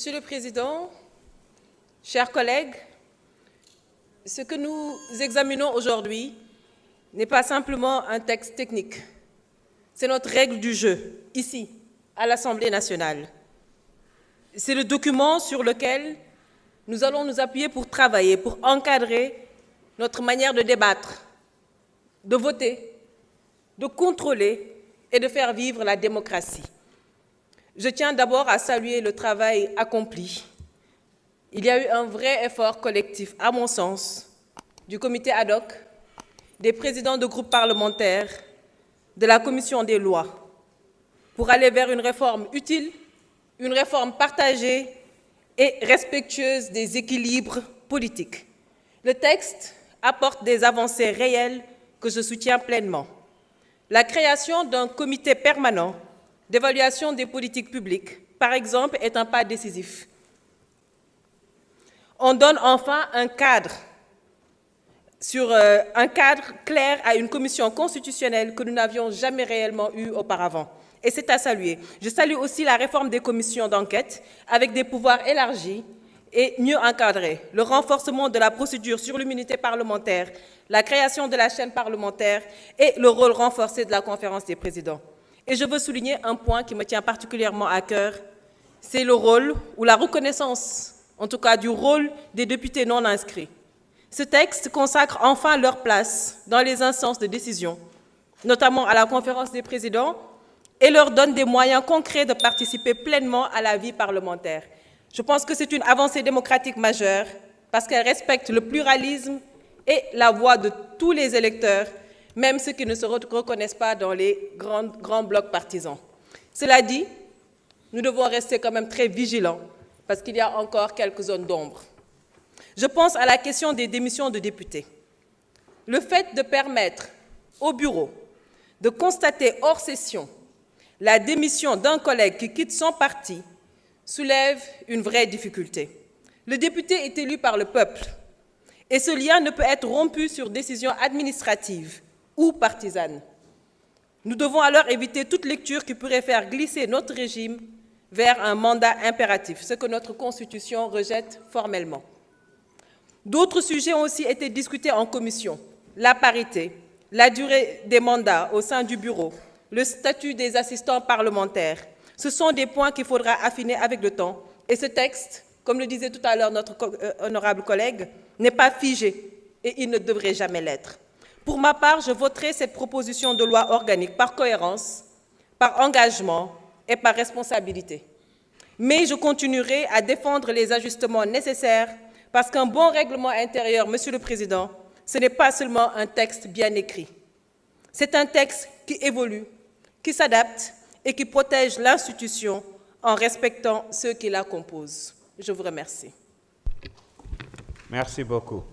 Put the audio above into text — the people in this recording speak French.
Monsieur le Président, chers collègues, ce que nous examinons aujourd'hui n'est pas simplement un texte technique. C'est notre règle du jeu, ici, à l'Assemblée nationale. C'est le document sur lequel nous allons nous appuyer pour travailler, pour encadrer notre manière de débattre, de voter, de contrôler et de faire vivre la démocratie. Je tiens d'abord à saluer le travail accompli. Il y a eu un vrai effort collectif, à mon sens, du comité ad hoc, des présidents de groupes parlementaires, de la commission des lois, pour aller vers une réforme utile, une réforme partagée et respectueuse des équilibres politiques. Le texte apporte des avancées réelles que je soutiens pleinement. La création d'un comité permanent d'évaluation des politiques publiques, par exemple, est un pas décisif. On donne enfin un cadre clair à une commission constitutionnelle que nous n'avions jamais réellement eue auparavant. Et c'est à saluer. Je salue aussi la réforme des commissions d'enquête avec des pouvoirs élargis et mieux encadrés, le renforcement de la procédure sur l'immunité parlementaire, la création de la chaîne parlementaire et le rôle renforcé de la conférence des présidents. Et je veux souligner un point qui me tient particulièrement à cœur, c'est le rôle ou la reconnaissance, en tout cas du rôle des députés non inscrits. Ce texte consacre enfin leur place dans les instances de décision, notamment à la conférence des présidents, et leur donne des moyens concrets de participer pleinement à la vie parlementaire. Je pense que c'est une avancée démocratique majeure parce qu'elle respecte le pluralisme et la voix de tous les électeurs, même ceux qui ne se reconnaissent pas dans les grands blocs partisans. Cela dit, nous devons rester quand même très vigilants parce qu'il y a encore quelques zones d'ombre. Je pense à la question des démissions de députés. Le fait de permettre au bureau de constater hors session la démission d'un collègue qui quitte son parti soulève une vraie difficulté. Le député est élu par le peuple et ce lien ne peut être rompu sur décision administrative ou partisane. Nous devons alors éviter toute lecture qui pourrait faire glisser notre régime vers un mandat impératif, ce que notre Constitution rejette formellement. D'autres sujets ont aussi été discutés en commission, la parité, la durée des mandats au sein du bureau, le statut des assistants parlementaires. Ce sont des points qu'il faudra affiner avec le temps. Et ce texte, comme le disait tout à l'heure notre honorable collègue, n'est pas figé et il ne devrait jamais l'être. Pour ma part, je voterai cette proposition de loi organique par cohérence, par engagement et par responsabilité. Mais je continuerai à défendre les ajustements nécessaires parce qu'un bon règlement intérieur, Monsieur le Président, ce n'est pas seulement un texte bien écrit. C'est un texte qui évolue, qui s'adapte et qui protège l'institution en respectant ceux qui la composent. Je vous remercie. Merci beaucoup.